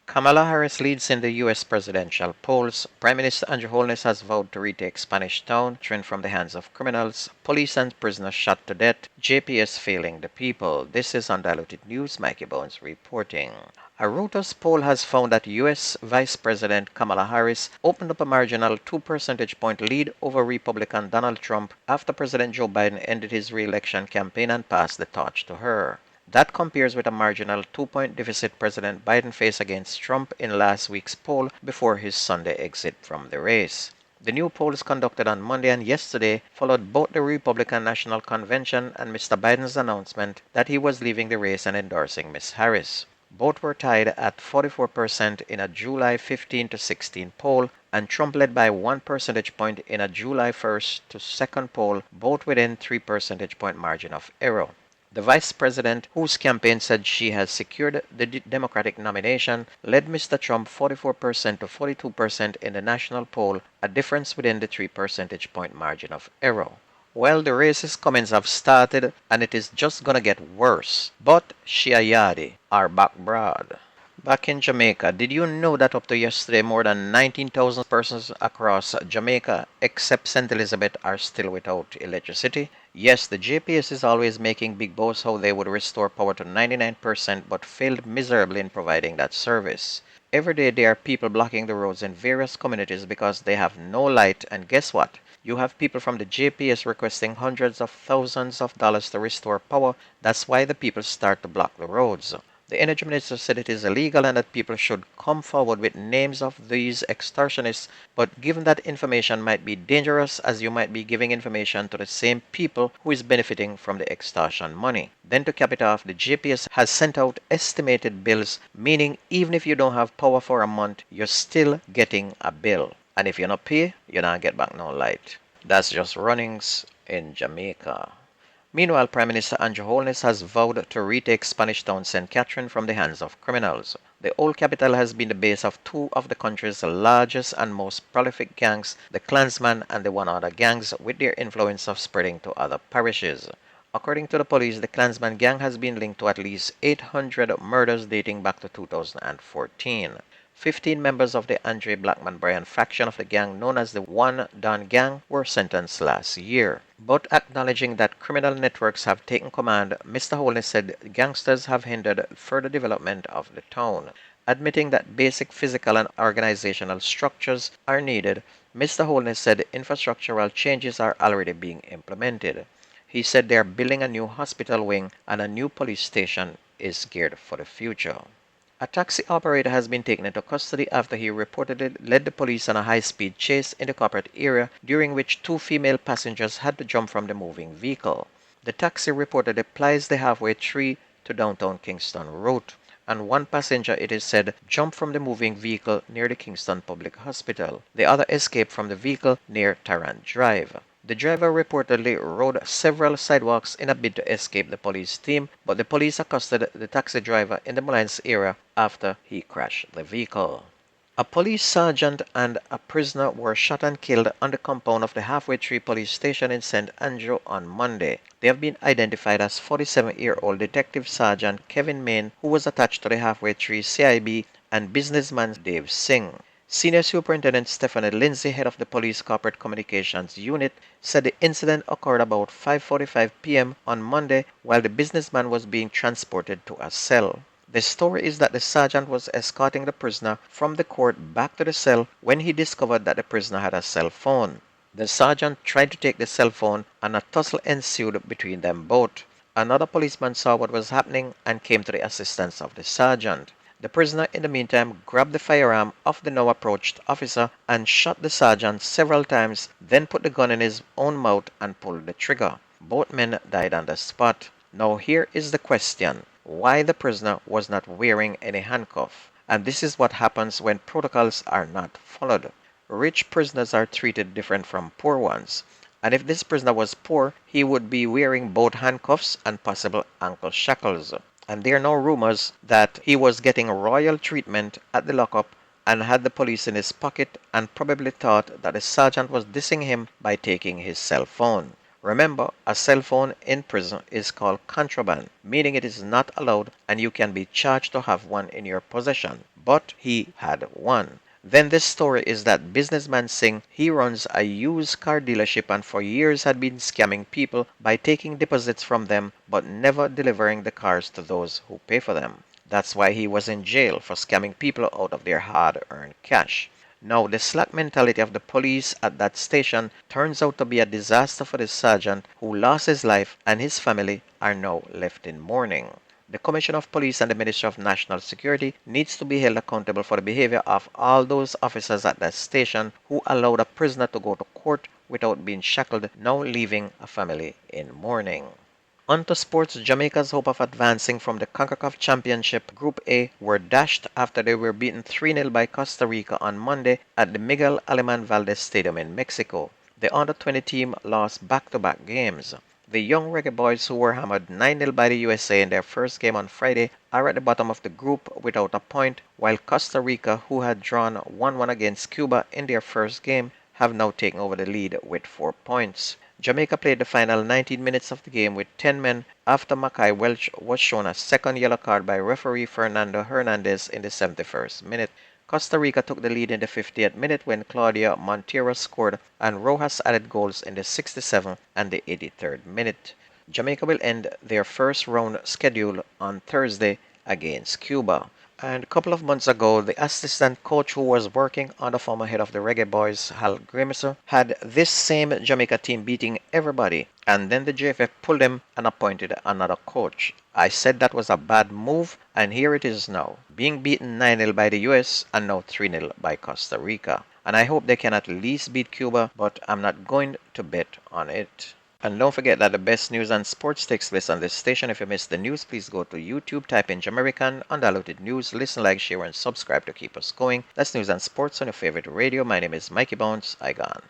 Kamala Harris leads in the U.S. presidential polls. Prime Minister Andrew Holness has vowed to retake Spanish Town, trained from the hands of criminals. Police and prisoners shot to death. JPS failing the people. This is Undiluted News. Mikey Bones reporting. A Reuters poll has found that U.S. Vice President Kamala Harris opened up a marginal 2 percentage point lead over Republican Donald Trump after President Joe Biden ended his re-election campaign and passed the torch to her. That compares with a marginal 2-point deficit President Biden faced against Trump in last week's poll before his Sunday exit from the race. The new polls conducted on Monday and yesterday followed both the Republican National Convention and Mr. Biden's announcement that he was leaving the race and endorsing Ms. Harris. Both were tied at 44% in a July 15 to 16 poll, and Trump led by 1 percentage point in a July 1st to 2nd poll, both within 3 percentage point margin of error. The vice president, whose campaign said she has secured the Democratic nomination, led Mr. Trump 44% to 42% in the national poll, a difference within the 3 percentage point margin of error. Well, the race's comments have started, and it is just gonna get worse. But Shia Yadi are back broad. Back in Jamaica, did you know that up to yesterday more than 19,000 persons across Jamaica, except St. Elizabeth, are still without electricity? Yes, the JPS is always making big boasts how they would restore power to 99% but failed miserably in providing that service. Every day there are people blocking the roads in various communities because they have no light, and guess what? You have people from the JPS requesting hundreds of thousands of dollars to restore power. That's why the people start to block the roads. The energy minister said it is illegal and that people should come forward with names of these extortionists, but given that information might be dangerous as you might be giving information to the same people who is benefiting from the extortion money. Then to cap it off, the JPS has sent out estimated bills, meaning even if you don't have power for a month, you're still getting a bill. And if you not pay, you don't get back no light. That's just runnings in Jamaica. Meanwhile, Prime Minister Andrew Holness has vowed to retake Spanish town St. Catherine from the hands of criminals. The old capital has been the base of two of the country's largest and most prolific gangs, the Klansman and the One Order gangs, with their influence of spreading to other parishes. According to the police, the Klansman gang has been linked to at least 800 murders dating back to 2014. 15 members of the Andre Blackman Bryan faction of the gang known as the One Don Gang were sentenced last year. But acknowledging that criminal networks have taken command, Mr. Holness said gangsters have hindered further development of the town. Admitting that basic physical and organizational structures are needed, Mr. Holness said infrastructural changes are already being implemented. He said they are building a new hospital wing and a new police station is geared for the future. A taxi operator has been taken into custody after he reportedly led the police on a high-speed chase in the corporate area, during which 2 female passengers had to jump from the moving vehicle. The taxi reportedly plies the halfway tree to downtown Kingston route, and one passenger, it is said, jumped from the moving vehicle near the Kingston Public Hospital. The other escaped from the vehicle near Tarrant Drive. The driver reportedly rode several sidewalks in a bid to escape the police team, but the police accosted the taxi driver in the Mullines area after he crashed the vehicle. A police sergeant and a prisoner were shot and killed on the compound of the Halfway Tree police station in St. Andrew on Monday. They have been identified as 47-year-old Detective Sergeant Kevin Main, who was attached to the Halfway Tree CIB, and businessman Dave Singh. Senior Superintendent Stephanie Lindsay, head of the Police Corporate Communications Unit, said the incident occurred about 5:45 p.m. on Monday while the businessman was being transported to a cell. The story is that the sergeant was escorting the prisoner from the court back to the cell when he discovered that the prisoner had a cell phone. The sergeant tried to take the cell phone and a tussle ensued between them both. Another policeman saw what was happening and came to the assistance of the sergeant. The prisoner, in the meantime, grabbed the firearm of the now approached officer and shot the sergeant several times, then put the gun in his own mouth and pulled the trigger. Both men died on the spot. Now here is the question: why the prisoner was not wearing any handcuff? And this is what happens when protocols are not followed. Rich prisoners are treated different from poor ones. And if this prisoner was poor, he would be wearing both handcuffs and possible ankle shackles. And there are no rumors that he was getting royal treatment at the lockup and had the police in his pocket and probably thought that the sergeant was dissing him by taking his cell phone. Remember, a cell phone in prison is called contraband, meaning it is not allowed and you can be charged to have one in your possession. But he had one. Then this story is that businessman Singh, he runs a used car dealership and for years had been scamming people by taking deposits from them but never delivering the cars to those who pay for them. That's why he was in jail for scamming people out of their hard-earned cash. Now, the slack mentality of the police at that station turns out to be a disaster for the sergeant who lost his life and his family are now left in mourning. The Commissioner of Police and the Minister of National Security needs to be held accountable for the behavior of all those officers at that station who allowed a prisoner to go to court without being shackled, now leaving a family in mourning. On to sports, Jamaica's hope of advancing from the CONCACAF Championship Group A were dashed after they were beaten 3-0 by Costa Rica on Monday at the Miguel Aleman Valdez Stadium in Mexico. The under-20 team lost back-to-back games. The young Reggae Boys, who were hammered 9-0 by the USA in their first game on Friday, are at the bottom of the group without a point, while Costa Rica, who had drawn 1-1 against Cuba in their first game, have now taken over the lead with 4 points. Jamaica played the final 19 minutes of the game with 10 men after Mackay Welch was shown a second yellow card by referee Fernando Hernandez in the 71st minute. Costa Rica took the lead in the 50th minute when Claudia Montero scored and Rojas added goals in the 67th and the 83rd minute. Jamaica will end their first round schedule on Thursday against Cuba. And a couple of months ago, the assistant coach who was working on the former head of the Reggae Boys, Hal Grimacer, had this same Jamaica team beating everybody, and then the JFF pulled him and appointed another coach. I said that was a bad move, and here it is now, being beaten 9-0 by the US and now 3-0 by Costa Rica. And I hope they can at least beat Cuba, but I'm not going to bet on it. And don't forget that the best news and sports takes place on this station. If you missed the news, please go to YouTube, type in Jamerican Undiluted News, listen, like, share, and subscribe to keep us going. That's news and sports on your favorite radio. My name is Mikey Bones. I gone.